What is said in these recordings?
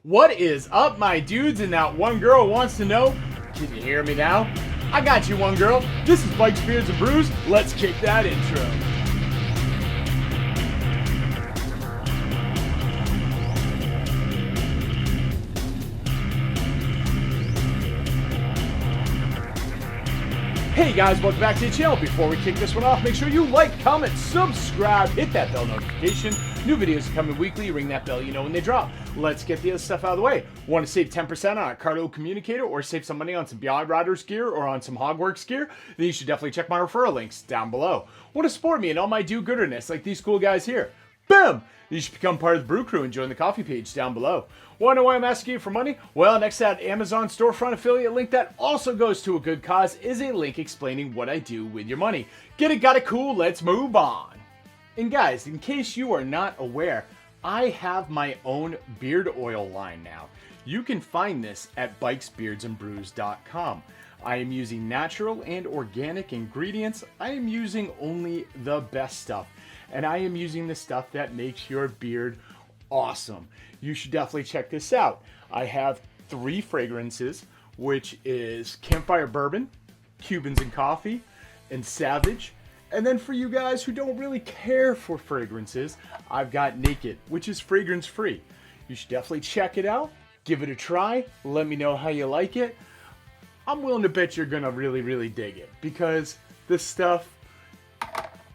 What is up, my dudes? And that one girl wants to know, can you hear me now? I got you, one girl. This is Bikes, Beards, and Brews. Let's kick that intro. Hey guys, welcome back to the channel. Before we kick this one off, make sure you like, comment, subscribe, hit that bell notification. New videos are coming weekly. Ring that bell, you know when they drop. Let's get the other stuff out of the way. Want to save 10% on a Cardo communicator or save some money on some Beyond Riders gear or on some Hogworks gear? Then you should definitely check my referral links down below. Want to support me and all my do-gooderness like these cool guys here? Boom! You should become part of the Brew Crew and join the coffee page down below. Want to know why I'm asking you for money? Well, next to that Amazon storefront affiliate link that also goes to a good cause is a link explaining what I do with your money. Get it, got it, cool, let's move on. And guys, in case you are not aware, I have my own beard oil line now. You can find this at bikesbeardsandbrews.com. I am using natural and organic ingredients. I am using only the best stuff. And I am using the stuff that makes your beard awesome. You should definitely check this out. I have 3 fragrances, which is Campfire Bourbon, Cubans and Coffee, and Savage. And then for you guys who don't really care for fragrances, I've got Naked, which is fragrance free. You should definitely check it out. Give it a try. Let me know how you like it. I'm willing to bet you're gonna really dig it because this stuff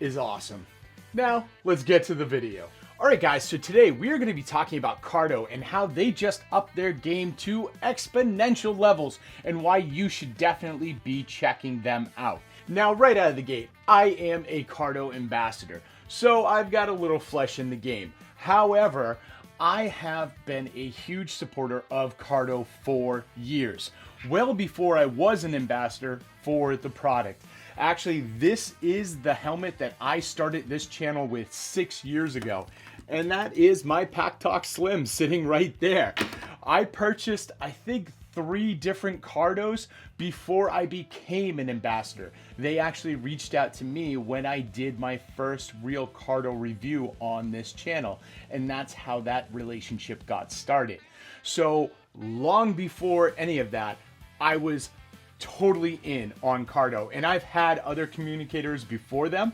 is awesome. Now, let's get to the video. Alright guys, so today we are going to be talking about Cardo and how they just upped their game to exponential levels and why you should definitely be checking them out. Now, right out of the gate, I am a Cardo ambassador, so I've got a little flesh in the game. However, I have been a huge supporter of Cardo for years, well before I was an ambassador for the product. Actually, this is the helmet that I started this channel with 6 years ago, and that is my Pack Talk Slim sitting right there. I purchased, I think, 3 different Cardos before I became an ambassador. They actually reached out to me when I did my first real Cardo review on this channel, and that's how that relationship got started. So long before any of that, I was totally in on Cardo, and I've had other communicators before them.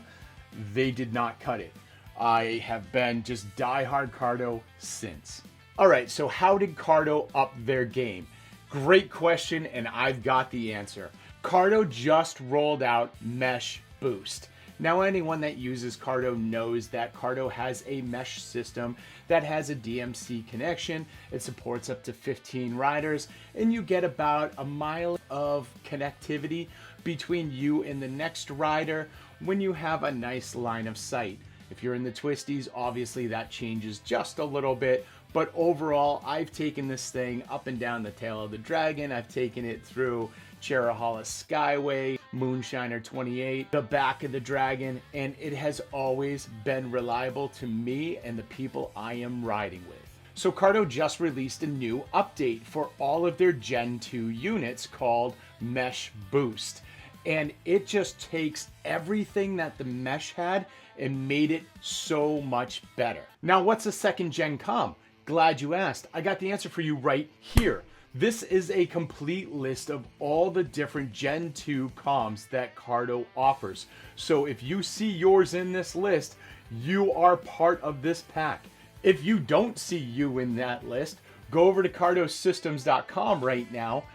They did not cut it. I have been just diehard Cardo since. All right, so how did Cardo up their game? Great question, and I've got the answer. Cardo just rolled out Mesh Boost. Now, anyone that uses Cardo knows that Cardo has a mesh system that has a DMC connection. It supports up to 15 riders, and you get about a mile of connectivity between you and the next rider when you have a nice line of sight. If you're in the twisties, obviously that changes just a little bit, but overall, I've taken this thing up and down the tail of the dragon. I've taken it through Cherahalla Skyway, Moonshiner 28, the back of the dragon, and it has always been reliable to me and the people I am riding with. So Cardo just released a new update for all of their Gen 2 units called Mesh Boost. And it just takes everything that the Mesh had and made it so much better. Now, what's a second gen comm? Glad you asked. I got the answer for you right here. This is a complete list of all the different Gen 2 comms that Cardo offers. So if you see yours in this list, you are part of this pack. If you don't see you in that list, go over to cardosystems.com right now,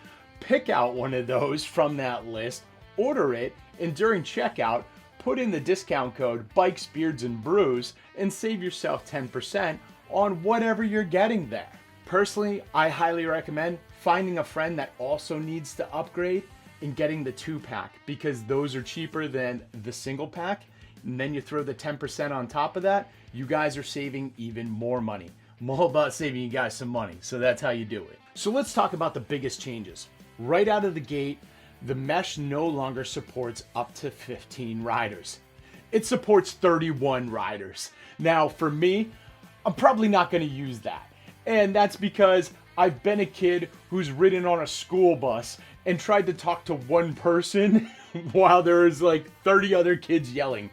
pick out one of those from that list, order it, and during checkout, put in the discount code Bikes, Beards, and Brews and save yourself 10% on whatever you're getting there. Personally, I highly recommend finding a friend that also needs to upgrade and getting the 2-pack because those are cheaper than the single pack. And then you throw the 10% on top of that, you guys are saving even more money. I'm all about saving you guys some money, so that's how you do it. So let's talk about the biggest changes. Right out of the gate, the Mesh no longer supports up to 15 riders. It supports 31 riders. Now, for me, I'm probably not going to use that. And that's because I've been a kid who's ridden on a school bus and tried to talk to one person while there's like 30 other kids yelling.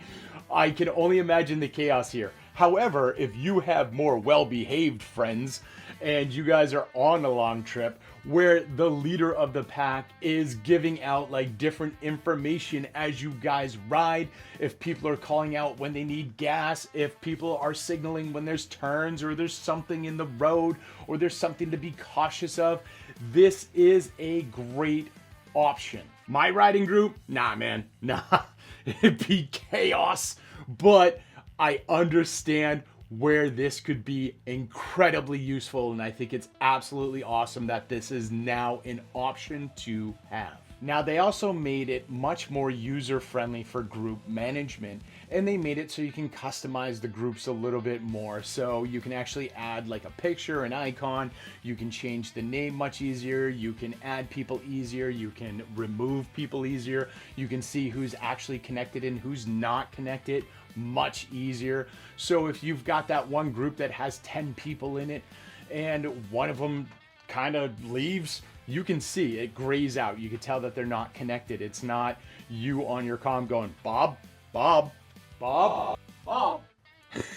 I can only imagine the chaos here. However, if you have more well-behaved friends and you guys are on a long trip where the leader of the pack is giving out like different information as you guys ride. If people are calling out when they need gas, if people are signaling when there's turns or there's something in the road or there's something to be cautious of, this is a great option. My riding group, nah man, nah, it'd be chaos, but I understand where this could be incredibly useful, and I think it's absolutely awesome that this is now an option to have. Now, they also made it much more user-friendly for group management, and they made it so you can customize the groups a little bit more. So you can actually add like a picture, an icon, you can change the name much easier, you can add people easier, you can remove people easier, you can see who's actually connected and who's not connected much easier. So if you've got that one group that has 10 people in it and one of them kind of leaves, you can see it grays out. You can tell that they're not connected. It's not you on your comm going, Bob, Bob, Bob, Bob.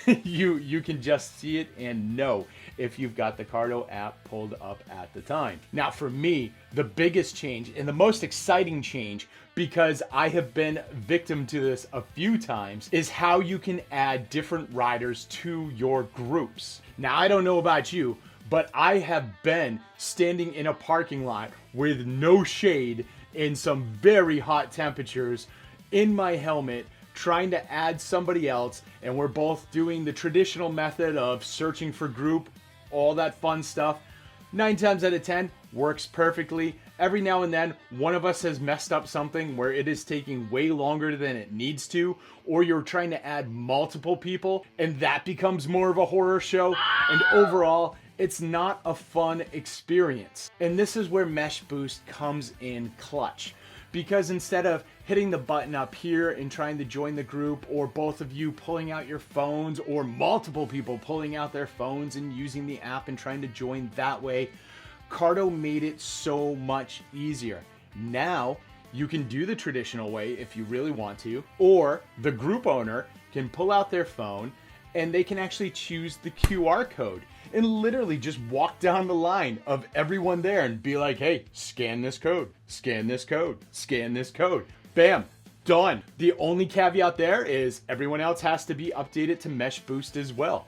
You can just see it and know if you've got the Cardo app pulled up at the time. Now for me, the biggest change and the most exciting change, because I have been victim to this a few times, is how you can add different riders to your groups. Now I don't know about you, but I have been standing in a parking lot with no shade in some very hot temperatures in my helmet trying to add somebody else, and we're both doing the traditional method of searching for group, all that fun stuff. 9 times out of 10 works perfectly. Every now and then one of us has messed up something where it is taking way longer than it needs to, or you're trying to add multiple people and that becomes more of a horror show, and overall it's not a fun experience. And this is where Mesh Boost comes in clutch, because instead of hitting the button up here and trying to join the group, or both of you pulling out your phones, or multiple people pulling out their phones and using the app and trying to join that way, Cardo made it so much easier. Now you can do the traditional way if you really want to, or the group owner can pull out their phone and they can actually choose the QR code and literally just walk down the line of everyone there and be like, hey, scan this code, scan this code, scan this code. Bam, done. The only caveat there is everyone else has to be updated to Mesh Boost as well.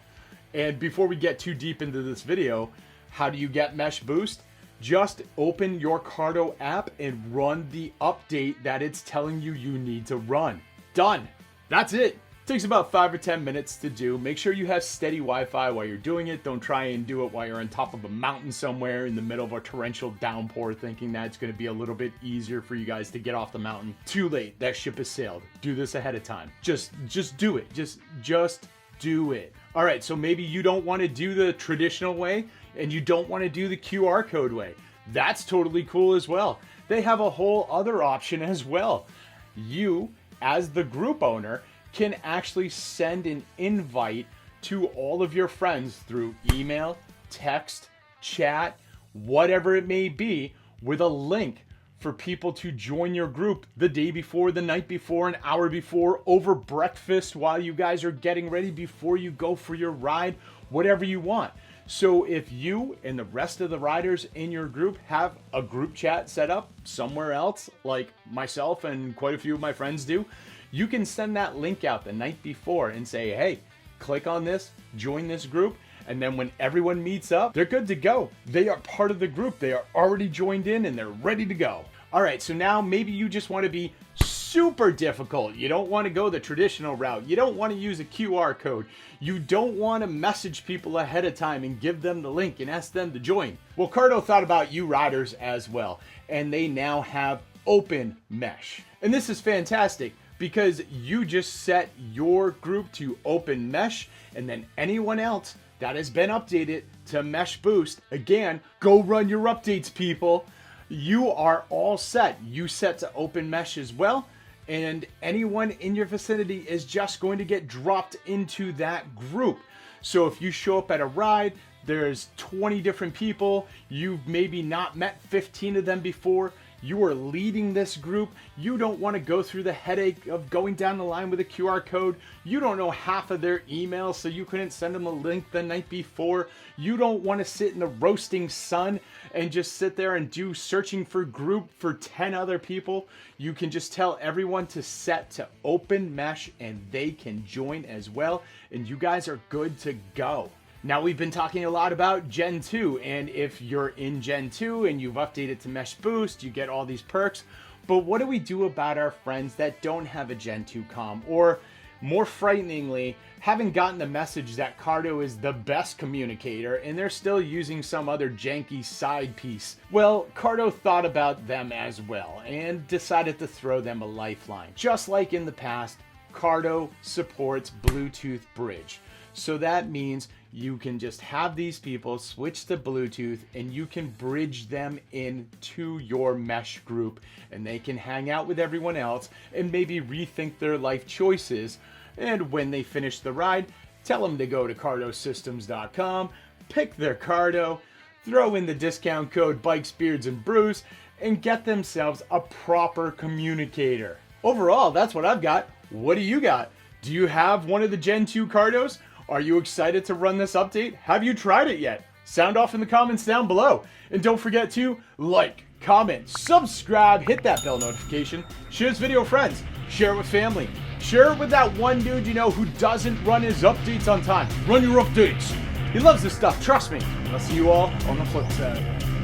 And before we get too deep into this video, how do you get Mesh Boost? Just open your Cardo app and run the update that it's telling you you need to run. Done. That's it. Takes about 5 or 10 minutes to do. Make sure you have steady Wi-Fi while you're doing it. Don't try and do it while you're on top of a mountain somewhere in the middle of a torrential downpour thinking that it's going to be a little bit easier for you guys to get off the mountain. Too late. That ship has sailed. Do this ahead of time. Just do it. Just do it. All right, so maybe you don't want to do the traditional way and you don't want to do the QR code way. That's totally cool as well. They have a whole other option as well. You, as the group owner, can actually send an invite to all of your friends through email, text, chat, whatever it may be, with a link for people to join your group the day before, the night before, an hour before, over breakfast while you guys are getting ready before you go for your ride, whatever you want. So if you and the rest of the riders in your group have a group chat set up somewhere else, like myself and quite a few of my friends do, you can send that link out the night before and say, hey, click on this, join this group, and then when everyone meets up, they're good to go. They are part of the group. They are already joined in and they're ready to go. All right, so now maybe you just want to be super difficult. You don't want to go the traditional route. You don't want to use a QR code. You don't want to message people ahead of time and give them the link and ask them to join. Well, Cardo thought about you riders as well, and they now have Open Mesh. And this is fantastic, because you just set your group to Open Mesh, and then anyone else that has been updated to Mesh Boost, again, go run your updates, people. You are all set. You set to Open Mesh as well, and anyone in your vicinity is just going to get dropped into that group. So if you show up at a ride, there's 20 different people, you've maybe not met 15 of them before, You are leading this group. You don't want to go through the headache of going down the line with a QR code. You don't know half of their emails, so you couldn't send them a link the night before. You don't want to sit in the roasting sun and just sit there and do searching for group for 10 other people. You can just tell everyone to set to open mesh and they can join as well. And you guys are good to go. Now, we've been talking a lot about Gen 2, and if you're in Gen 2 and you've updated to Mesh Boost, you get all these perks. But what do we do about our friends that don't have a Gen 2 comm, or more frighteningly, haven't gotten the message that Cardo is the best communicator and they're still using some other janky side piece? Well, Cardo thought about them as well and decided to throw them a lifeline. Just like in the past, Cardo supports Bluetooth Bridge. So that means you can just have these people switch to Bluetooth and you can bridge them into your mesh group and they can hang out with everyone else and maybe rethink their life choices. And when they finish the ride, tell them to go to cardosystems.com, pick their Cardo, throw in the discount code Bikes, Beards, and Brews, and get themselves a proper communicator. Overall, that's what I've got. What do you got? Do you have one of the Gen 2 Cardos? Are you excited to run this update? Have you tried it yet? Sound off in the comments down below. And don't forget to like, comment, subscribe, hit that bell notification, share this video with friends, share it with family, share it with that one dude you know who doesn't run his updates on time. Run your updates. He loves this stuff, trust me. I'll see you all on the flip side.